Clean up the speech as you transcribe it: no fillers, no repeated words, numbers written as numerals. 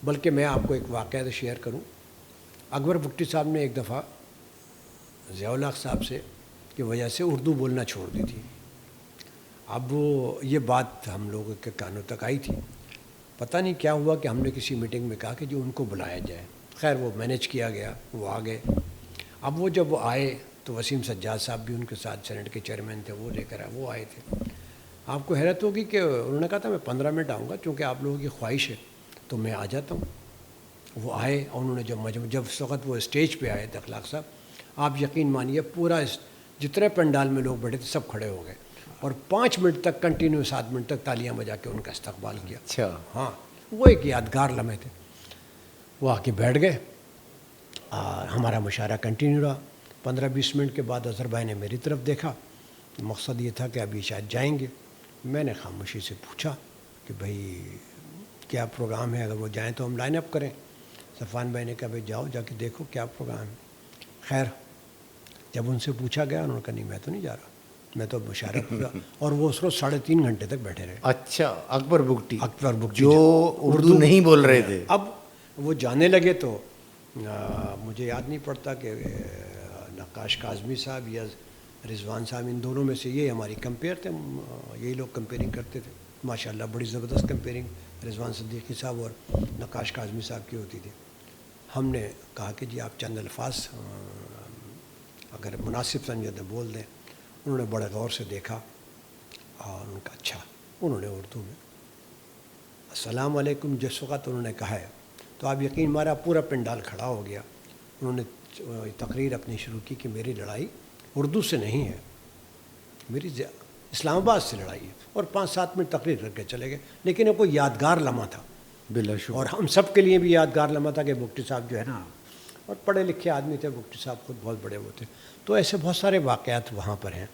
بلکہ میں آپ کو ایک واقعہ شیئر کروں. اکبر بگٹی صاحب نے ایک دفعہ ضیاء الحق صاحب سے کی وجہ سے اردو بولنا چھوڑ دی تھی. اب وہ یہ بات ہم لوگوں کے کانوں تک آئی تھی. پتہ نہیں کیا ہوا کہ ہم نے کسی میٹنگ میں کہا کہ جو ان کو بلایا جائے. خیر وہ مینیج کیا گیا, وہ آ گئے. اب وہ جب وہ آئے تو وسیم سجاد صاحب بھی ان کے ساتھ سینٹ کے چیئرمین تھے, وہ لے کر آئے, وہ آئے تھے. آپ کو حیرت ہوگی کہ انہوں نے کہا تھا میں 15 منٹ آؤں گا, چونکہ آپ لوگوں کی خواہش ہے تو میں آ جاتا ہوں. وہ آئے اور انہوں نے جب اس وقت وہ اسٹیج پہ آئے تھے اخلاق صاحب, آپ یقین مانیے پورا جتنے پنڈال میں لوگ بیٹھے تھے سب کھڑے ہو گئے اور 5 منٹ تک کنٹینیو 7 منٹ تک تالیاں بجا کے ان کا استقبال کیا. اچھا. ہاں, وہ ایک یادگار لمحے تھے. وہ آ کے بیٹھ گئے اور ہمارا مشاعرہ کنٹینیو رہا. 15-20 منٹ کے بعد اظہر بھائی نے میری طرف دیکھا. مقصد یہ تھا کہ ابھی شاید جائیں گے. میں نے خاموشی سے پوچھا کہ بھائی کیا پروگرام ہے, اگر وہ جائیں تو ہم لائن اپ کریں. صفوان بھائی نے کہا بھائی جاؤ جا کے دیکھو کیا پروگرام ہے. خیر جب ان سے پوچھا گیا انہوں نے کہا نہیں میں تو نہیں جا رہا, میں تو مشاعرہ پورا. اور وہ اس روز 3.5 گھنٹے تک بیٹھے رہے. اچھا, اکبر بگٹی بگٹی جو اردو نہیں بول رہے تھے. اب وہ جانے لگے تو مجھے یاد نہیں پڑتا کہ نقاش کاظمی صاحب یا رضوان صاحب, ان دونوں میں سے یہ ہماری کمپیئر تھے, یہی لوگ کمپیئرنگ کرتے تھے. ماشاءاللہ بڑی زبردست کمپیئرنگ رضوان صدیقی صاحب اور نقاش کاظمی صاحب کی ہوتی تھی. ہم نے کہا کہ جی آپ چند الفاظ اگر مناسب سمجھے تو بول دیں. انہوں نے بڑے غور سے دیکھا اور ان کا اچھا, انہوں نے اردو میں السلام علیکم جس وقت انہوں نے کہا ہے تو آپ یقین مارا پورا پنڈال کھڑا ہو گیا. انہوں نے تقریر اپنی شروع کی کہ میری لڑائی اردو سے نہیں ہے, میری اسلام آباد سے لڑائی ہے. اور 5-7 منٹ تقریر کر کے چلے گئے. لیکن یہ کوئی یادگار لمحہ تھا بلا شبہ, اور ہم سب کے لیے بھی یادگار لمحہ تھا کہ بگٹی صاحب جو ہے نا, اور پڑھے لکھے آدمی تھے بگٹی صاحب, خود بہت بڑے وہ تھے. تو ایسے بہت سارے واقعات وہاں پر ہیں.